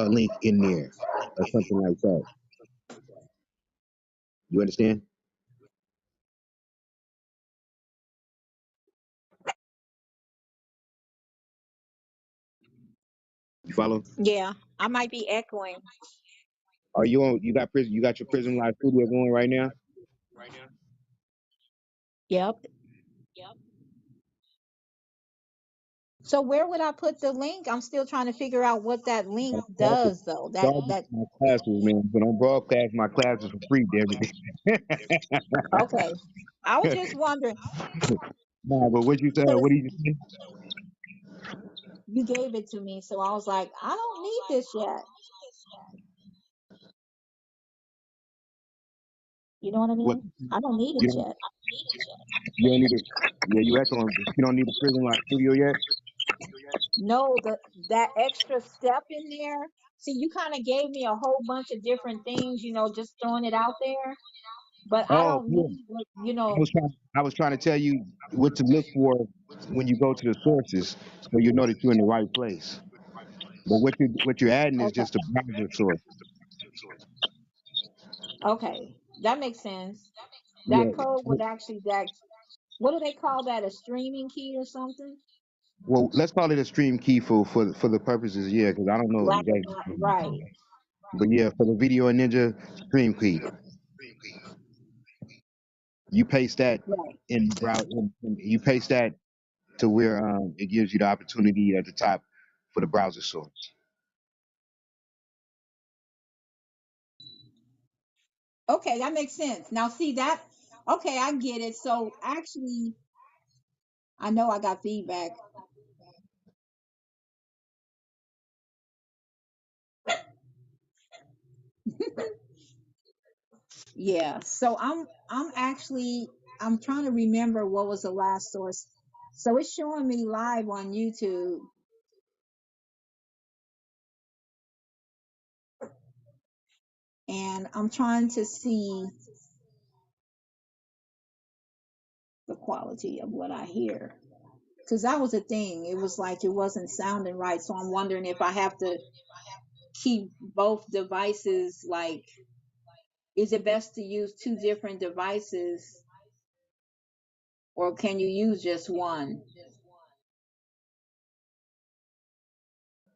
link in there or something like that. You understand? You follow? Yeah, I might be echoing. Are you on? You got prison? You got your Prism Live Studio going right now? Yep. So where would I put the link? I'm still trying to figure out what that link does though. That My classes, man. But don't broadcast my classes for free, damn it. okay. I was just wondering Nah, but what you said? What because did you say? you gave it to me, so I was like, I don't need this yet. You know what I What mean? I don't need you it don't yet. you don't need it? Yeah, you echoing. You don't need the Prism Live Studio yet. No, that extra step in there. See, you kind of gave me a whole bunch of different things, just throwing it out there. But I Oh, don't yeah. need what. I was trying to tell you what to look for when you go to the sources, so you know that you're in the right place. But what you're adding is Okay. just a browser source. Okay. That makes sense. That Yeah. code would actually that what do they call that? A streaming key or something? Well, let's call it a stream key for the purposes, yeah, because I don't know Lack of exactly. right. But yeah, for the video and ninja stream key, you paste that Right. in browser. You paste that to where it gives you the opportunity at the top for the browser source. Okay, that makes sense. Now see that okay, I get it. So actually I know I got feedback. Yeah. So I'm actually I'm trying to remember what was the last source. So it's showing me live on YouTube and I'm trying to see the quality of what I hear. Because that was the thing. It was like it wasn't sounding right. So I'm wondering if I have to keep both devices like is it best to use two different devices or can you use just one?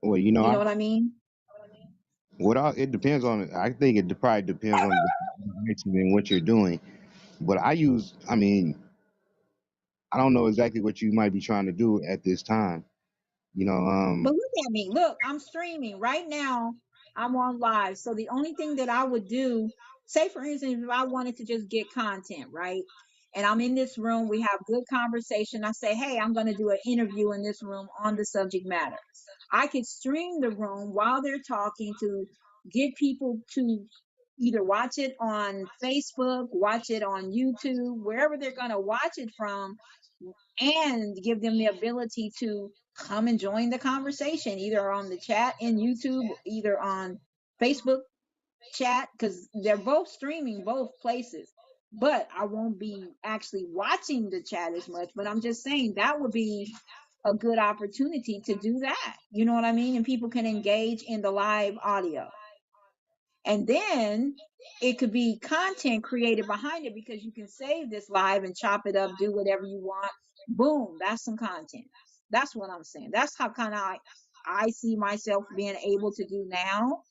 Well, You know what I mean? it depends on. I think it probably depends on the device and what you're doing. But I mean, I don't know exactly what you might be trying to do at this time. You know, But look at me. Look, I'm streaming right now. I'm on live. So the only thing that I would do, say for instance, if I wanted to just get content, right? And I'm in this room, we have good conversation. I say, hey, I'm going to do an interview in this room on the subject matter. I could stream the room while they're talking to get people to either watch it on Facebook, watch it on YouTube, wherever they're going to watch it from, and give them the ability to come and join the conversation either on the chat in YouTube, either on Facebook chat, because they're both streaming both places. But I won't be actually watching the chat as much. But I'm just saying that would be a good opportunity to do that. You know what I mean? And people can engage in the live audio. And then it could be content created behind it because you can save this live and chop it up, do whatever you want. Boom, that's some content. That's what I'm saying. That's how kind of I see myself being able to do now.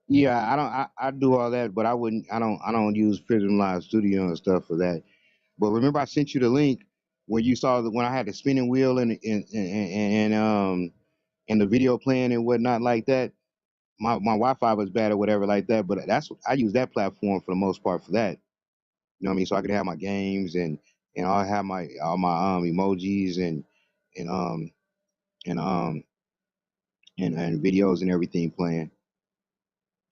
yeah, I do all that, but I wouldn't. I don't use Prism Live Studio and stuff for that. But remember, I sent you the link when you saw when I had the spinning wheel and the video playing and whatnot like that. My Wi-Fi was bad or whatever like that, but I use that platform for the most part for that. You know what I mean? So I could have my games and I'll have my all my emojis and um and and videos and everything playing.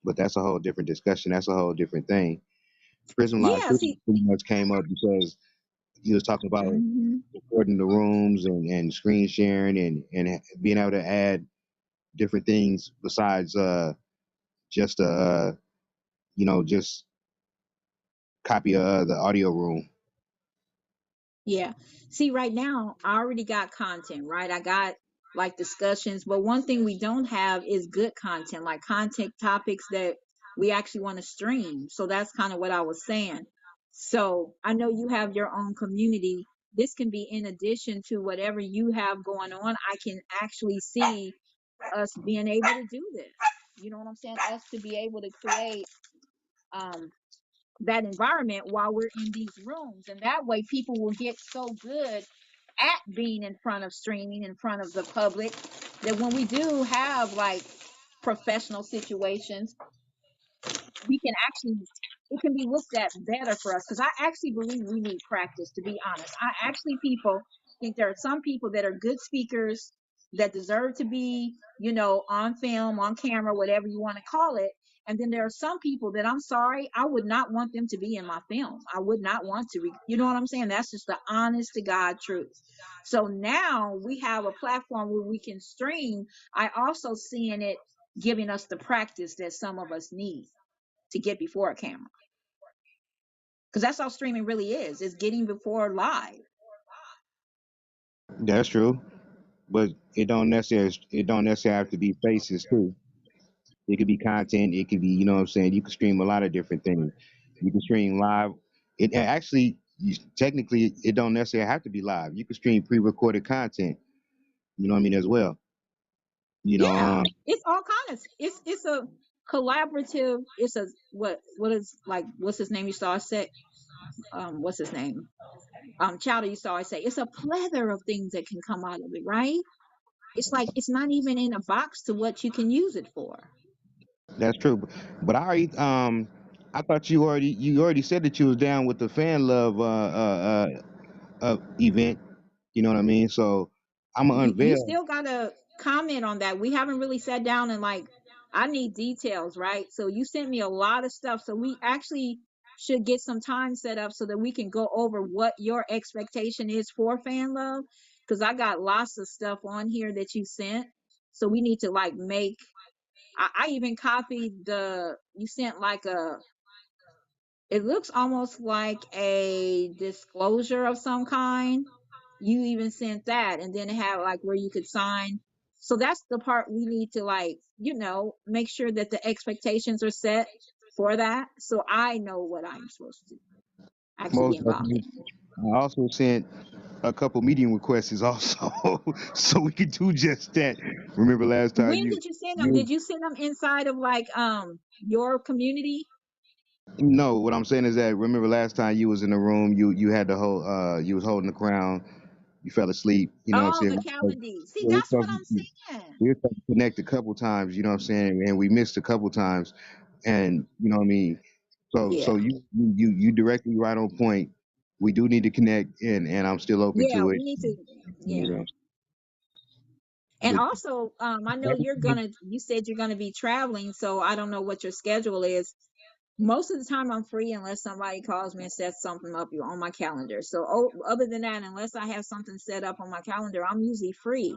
But that's a whole different discussion. That's a whole different thing. Prism Live Yeah, Studio see, pretty much came up because he was talking about mhm. recording the rooms and screen sharing and being able to add different things besides just just copy the audio room. Yeah. See, right now, I already got content, right? I got like discussions, but one thing we don't have is good content, like content topics that we actually want to stream. So that's kind of what I was saying. So I know you have your own community. This can be in addition to whatever you have going on. I can actually see us being able to do this. You know what I'm saying? Us to be able to create um that environment while we're in these rooms. And that way people will get so good at being in front of streaming in front of the public that when we do have like professional situations, we can actually, it can be looked at better for us, because I actually believe we need practice, to be honest. I actually people think there are some people that are good speakers that deserve to be, you know, on film, on camera, whatever you want to call it. And then there are some people that, I'm sorry, I would not want them to be in my film. I would not want to you know what I'm saying? That's just the honest to God truth. So now we have a platform where we can stream. I also seeing it giving us the practice that some of us need to get before a camera, because that's all streaming really is getting before live. That's true, but it don't necessarily have to be faces too. It could be content. It could be, you know what I'm saying. You can stream a lot of different things. You can stream live. It actually, technically, it don't necessarily have to be live. You can stream pre-recorded content. You know what I mean as well. You know, Yeah, it's all kinds of, it's a collaborative, it's a what is, like, what's his name, you saw I said, what's his name, Chowder, you saw I say it's a plethora of things that can come out of it, right? It's like it's not even in a box to what you can use it for. that's true. But I thought you already said that you was down with the fan love event. You know what I mean? So I'm gonna You unveil. still gotta comment on that. We haven't really sat down and like, I need details, right? So you sent me a lot of stuff. So we actually should get some time set up so that we can go over what your expectation is for fan love. Because I got lots of stuff on here that you sent. So we need to like make, I even copied you sent like it looks almost like a disclosure of some kind. You even sent that, and then it had like where you could sign. So that's the part we need to like, make sure that the expectations are set for that, so I know what I'm supposed to actually be Most involved definitely. in. I also sent a couple meeting requests also, so we could do just that. Remember last time When you did you send them? you Did you send them inside of like your community? no, what I'm saying is that remember last time you was in the room, you had the whole you was holding the crown, you fell asleep. You know what I'm Oh, the saying? calendar. See, We were that's what supposed I'm to, saying. we were supposed to connect a couple times. You know what I'm saying? And we missed a couple times, and you know what I mean. So Yeah, so you directly right on point. We do need to connect, and I'm still open yeah, to it. we need to, You yeah. know, And but also, I know you said you're gonna be traveling, so I don't know what your schedule is. Most of the time I'm free unless somebody calls me and sets something up on my calendar. So other than that, unless I have something set up on my calendar, I'm usually free.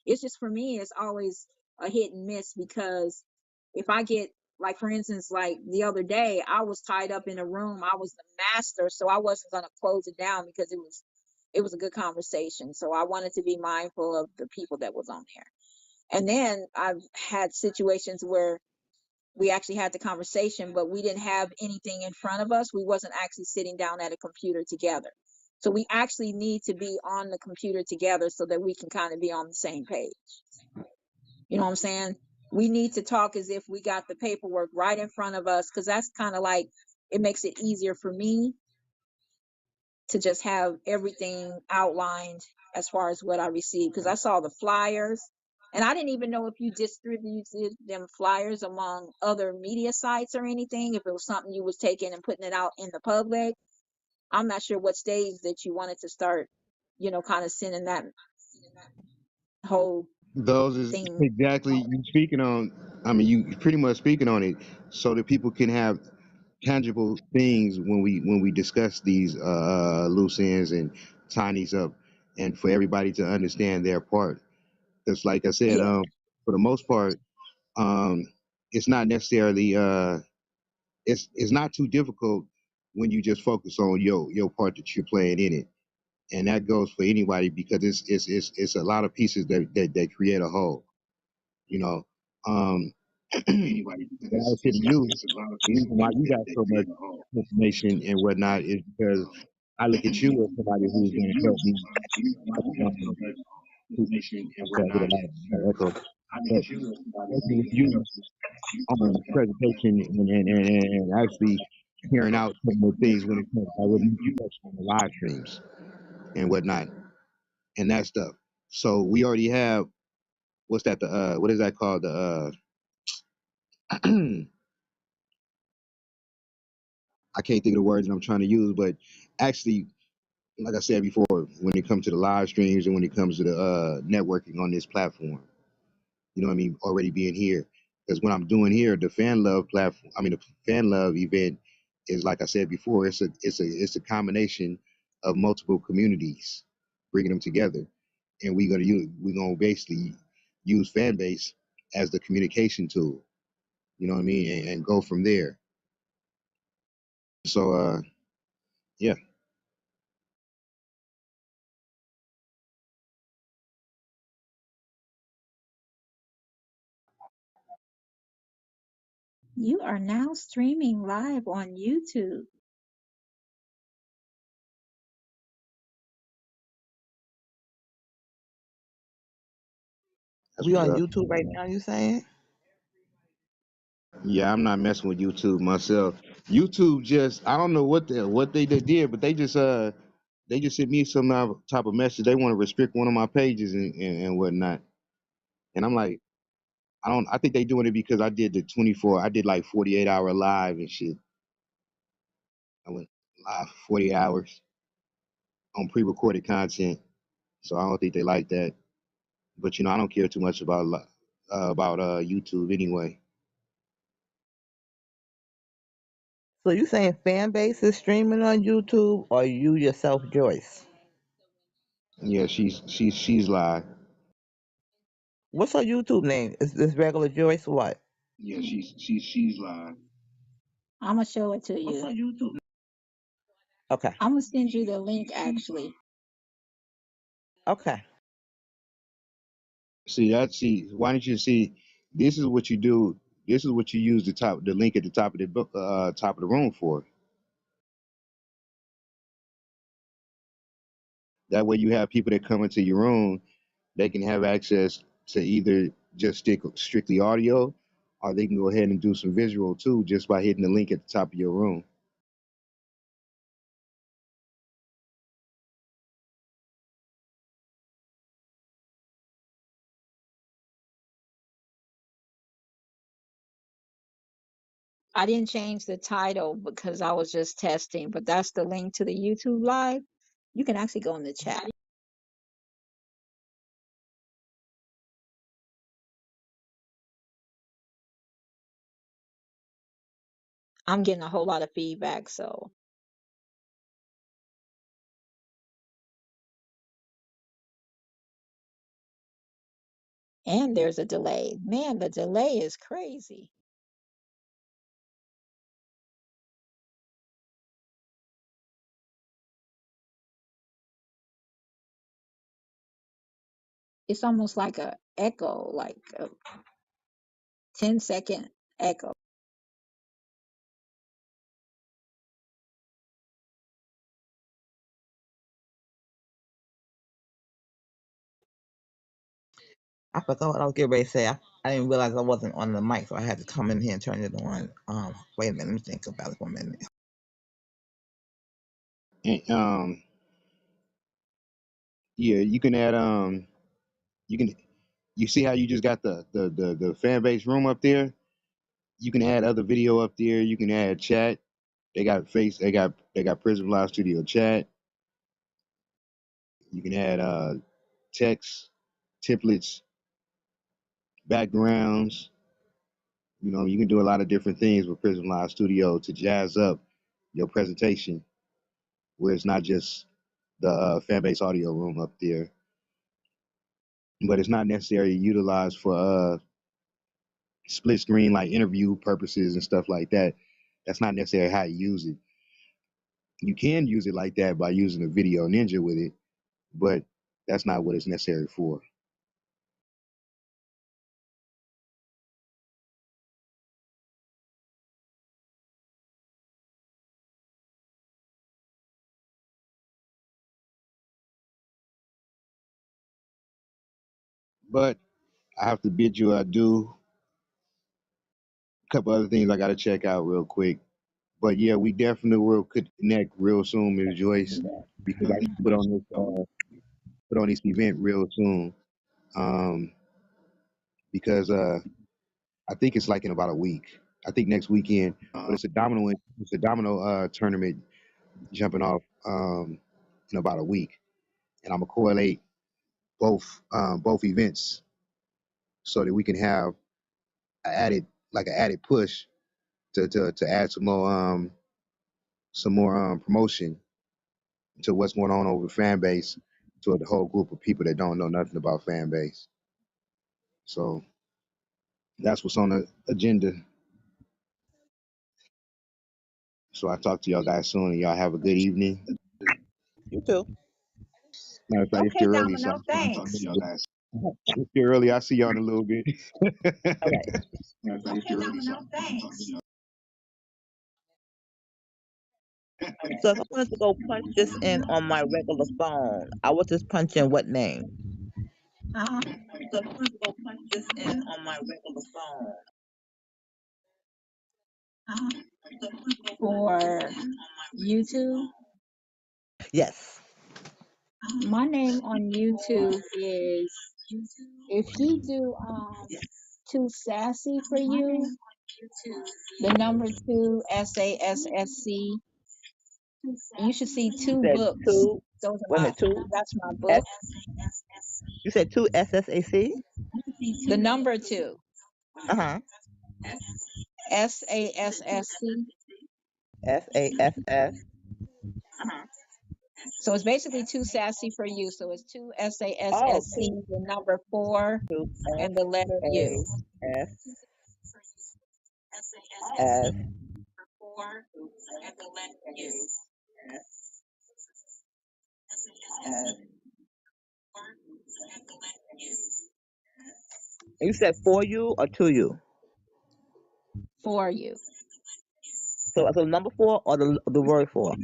It's just for me, it's always a hit and miss, because if I get, like, for instance, like the other day, I was tied up in a room. I was the master, so I wasn't going to close it down because it was a good conversation. So I wanted to be mindful of the people that was on there. And then I've had situations where we actually had the conversation, but we didn't have anything in front of us. We wasn't actually sitting down at a computer together. So we actually need to be on the computer together so that we can kind of be on the same page. You know what I'm saying? We need to talk as if we got the paperwork right in front of us, because that's kind of like, it makes it easier for me to just have everything outlined as far as what I received, because I saw the flyers and I didn't even know if you distributed them flyers among other media sites or anything, if it was something you was taking and putting it out in the public. I'm not sure what stage that you wanted to start, kind of sending that whole those is thing. exactly you speaking on. I mean, you pretty much speaking on it, so that people can have tangible things when we discuss these loose ends and tinies up, and for everybody to understand their part. Because, like I said, Yeah, for the most part, um, it's not necessarily it's not too difficult when you just focus on your part that you're playing in it, and that goes for anybody because it's a lot of pieces that create a whole. You know, um, Anybody because what I was hitting you, it's a lot of the pieces reason why you got that so much create a whole. information and whatnot is because I look at you as somebody What I who's said going to to you, help me. you got so much Who, information and I'm sorry, I get a whatnot. lot of echo, I look but at you as somebody working with who you on presentation and actually carrying out some of the things when it comes to what you touched on the live streams and whatnot and that stuff. So we already have what's that? The what is that called? The I can't think of the words that I'm trying to use, but actually, like I said before, when it comes to the live streams and when it comes to the networking on this platform, you know what I mean, already being here. Because when I'm doing here, the fan love platform, I mean, the fan love event is like I said before, it's a combination of multiple communities, bringing them together, and we're gonna basically use Fanbase as the communication tool. You know what I mean, and go from there. So yeah. You are now streaming live on YouTube. That's We what's on up. YouTube right now, you saying? Yeah, I'm not messing with YouTube myself. YouTube just I don't know what they did, but they just sent me some type of message. They want to restrict one of my pages and whatnot. And I'm like, I think they doing it because I did the 24. I did like 48-hour live and shit. I went live for 48 hours on pre-recorded content. So I don't think they like that. But I don't care too much about YouTube anyway. So you saying fan base is streaming on YouTube or you yourself, Joyce? Yeah, she's live. What's her YouTube name? Is this regular Joyce or what? Yeah, she's live. I'm gonna show it to What's her you. YouTube? Okay. I'm gonna send you the link actually. Okay. See, why don't you see? This is what you do. This is what you use the link at the top of the book, top of the room for. That way, you have people that come into your room. They can have access to either just stick strictly audio, or they can go ahead and do some visual too, just by hitting the link at the top of your room. I didn't change the title because I was just testing, but that's the link to the YouTube live. You can actually go in the chat. I'm getting a whole lot of feedback, so and there's a delay. Man, the delay is crazy. It's almost like a echo, like a 10-second echo. I forgot what I was getting ready to say. I didn't realize I wasn't on the mic, so I had to come in here and turn it on. Wait a minute, let me think about it for a minute. And yeah, you can add you can you see how you just got the fan base room up there. You can add other video up there. You can add chat. They got Prism Live Studio chat. You can add text, templates, backgrounds. You can do a lot of different things with Prism Live Studio to jazz up your presentation, where it's not just the fan base audio room up there, but it's not necessarily utilized for split screen like interview purposes and stuff like that. That's not necessarily how you use it. You can use it like that by using a video ninja with it, but that's not what it's necessary for. But I have to bid you adieu. A couple other things I got to check out real quick. But yeah, we definitely will could connect real soon, Ms. Joyce, because I should put on this event real soon. Um, because I think it's like in about a week. I think next weekend, but it's a domino tournament jumping off in about a week, and I'm gonna correlate both events so that we can have a added like an added push to add some more promotion to what's going on over Fanbase to the whole group of people that don't know nothing about Fanbase. So that's what's on the agenda. So I talk to y'all guys soon, and y'all have a good evening. You too. Matter of fact, it's Okay, still early, so Domino, thanks. it's still early. I'll see y'all in a little bit. All right. Okay, Domino, thanks. So if I wanted to go punch this in on my regular phone, I would just punch in what name? Uh-huh. So if I wanted to go punch this in on my regular phone, Uh-huh. For YouTube, yes. my name on YouTube is, if you do too sassy for you, the number two SASSC, you should see You two said books. two. Those are Wait a my minute, two that's my S. book. You said two SSAC. The number two Uh-huh. SASSC. SASS. So it's basically too sassy for you. So it's two Oh, SASSC, two the number four, two and the letter U. SASS. S. You said for you or to you? For you. So number four or the word for?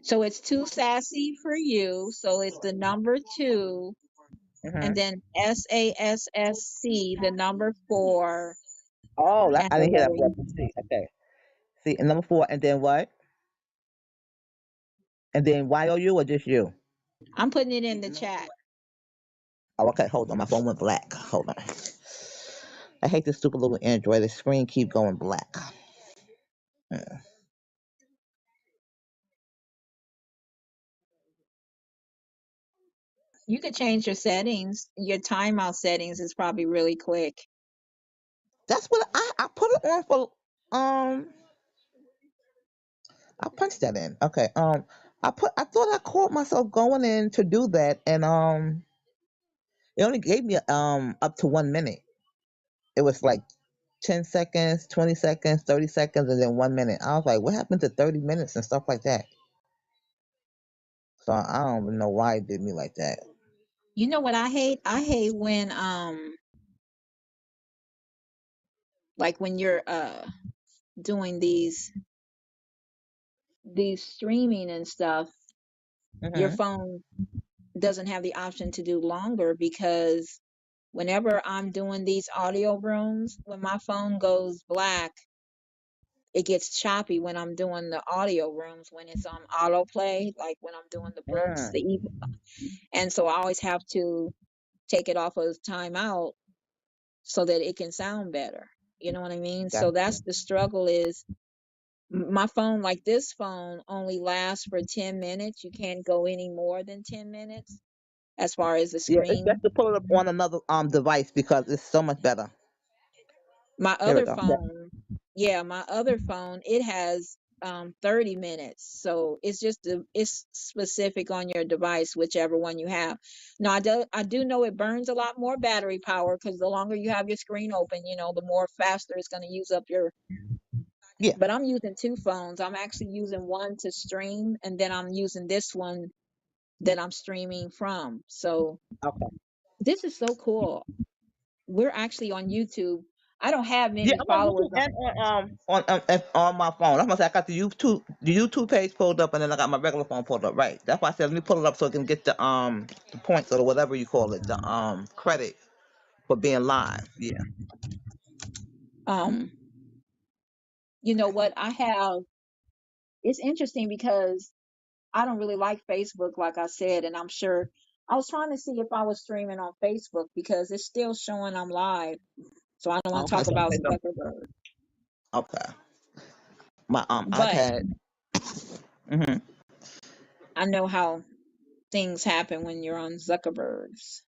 So it's too sassy for you. So it's the number two, and Mm-hmm. then SASSC, the number four, Oh, and I the didn't hear that letter word. U. See, okay. See, and number four, and then what? And then YOU or just you? I'm putting it in the chat. Oh, okay. Hold on. My phone went black. Hold on. I hate this stupid little Android. The screen keep going black. Mm. You could change your settings. Your timeout settings is probably really quick. That's what I put it on for. I punched that in. Okay. I thought I caught myself going in to do that, and it only gave me up to 1 minute. It was like 10 seconds, 20 seconds, 30 seconds, and then 1 minute. I was like, what happened to 30 minutes and stuff like that? So I don't even know why it did me like that. You know what I hate? I hate when like when you're doing these streaming and stuff, your Hmm. phone doesn't have the option to do longer, because whenever I'm doing these audio rooms, when my phone goes black, it gets choppy when I'm doing the audio rooms, when it's on autoplay, like when I'm doing the books, Mm, and so I always have to take it off of timeout so that it can sound better. You know what I mean? got So that's you. the struggle, is my phone, like this phone, only lasts for 10 minutes. You can't go any more than 10 minutes as far as the Yeah, it's best screen. to pull it up on another device because it's so much better. My There we other go. phone, yeah, my other phone, it has 30 minutes. So it's just it's specific on your device, whichever one you have. Now I do know it burns a lot more battery power, because the longer you have your screen open, the more faster it's going to use up your. Yeah. But I'm using two phones. I'm actually using one to stream, and then I'm using this one that I'm streaming from. So Okay. this is so cool. We're actually on YouTube. I don't have Yeah, many I'm on followers YouTube and on my phone. I'm gonna say I got the YouTube page pulled up, and then I got my regular phone pulled up. Right. That's why I said let me pull it up so I can get the points or whatever you call it, the credit for being live. Yeah. um you know what I have. It's interesting because I don't really like Facebook, like I said, and I'm sure I was trying to see if I was streaming on Facebook because it's still showing I'm live. So I don't want to Okay. talk So about okay. So, Zuckerberg, okay. My but iPad. Hmm. I know how things happen when you're on Zuckerberg's.